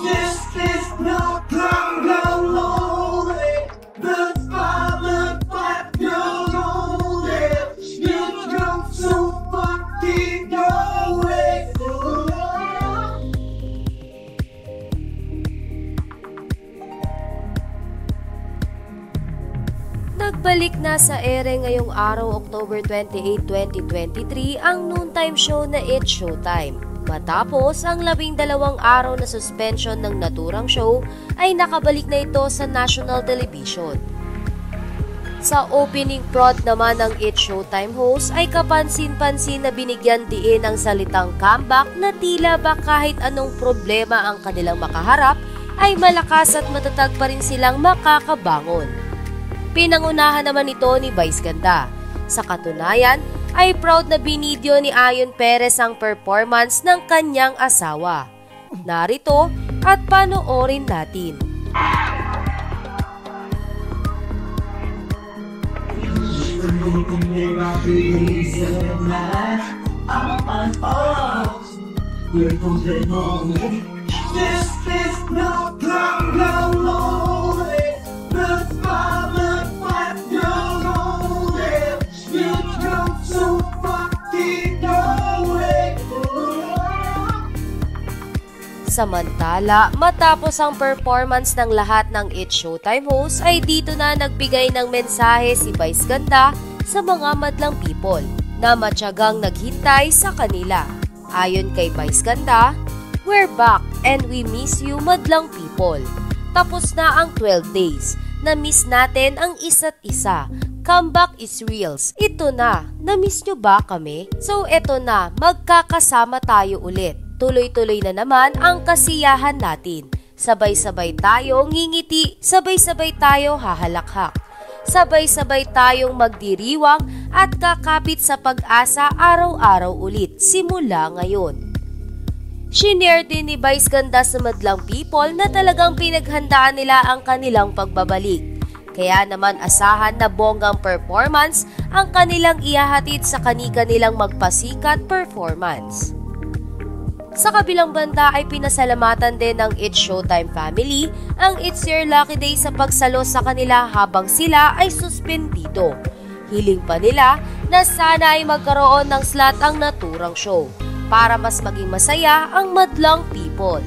This is no longer lonely. The father fight your lonely. You come so fucking away. Nagbalik na sa ere ngayong araw, October 28, 2023, ang noontime show na It's Showtime. Matapos ang 12 araw na suspension ng naturang show, ay nakabalik na ito sa national television. Sa opening prod naman ng It's Showtime host ay kapansin-pansin na binigyan diin ang salitang comeback na tila ba kahit anong problema ang kanilang makaharap, ay malakas at matatag pa rin silang makakabangon. Pinangunahan naman ito ni Vice Ganda. Sa katunayan, ay proud na binidyo ni Ayon Perez ang performance ng kanyang asawa. Narito at panoorin natin. This is no longer lonely. The father fight your lonely. You come so fucking away. Samantala, matapos ang performance ng lahat ng It's Showtime host, ay dito na nagbigay ng mensahe si Vice Ganda sa mga madlang people na matyagang naghintay sa kanila. Ayon kay Vice Ganda, "We're back and we miss you, madlang people. Tapos na ang 12 days. Na-miss natin ang isa't isa. Comeback is reals. Ito na. Na-miss nyo ba kami? So eto na, magkakasama tayo ulit. Tuloy-tuloy na naman ang kasiyahan natin. Sabay-sabay tayong ngingiti, sabay-sabay tayo hahalakhak. Sabay-sabay tayong magdiriwang at kakapit sa pag-asa araw-araw ulit simula ngayon." Shinare din ni Vice Ganda sa madlang people na talagang pinaghandaan nila ang kanilang pagbabalik. Kaya naman asahan na bonggang performance ang kanilang ihahatid sa kani-kanilang magpasikat performance. Sa kabilang banda ay pinasalamatan din ng It's Showtime family ang It's Your Lucky Day sa pagsalo sa kanila habang sila ay suspendido. Hiling pa nila na sana ay magkaroon ng slot ang naturang show para mas maging masaya ang madlang people.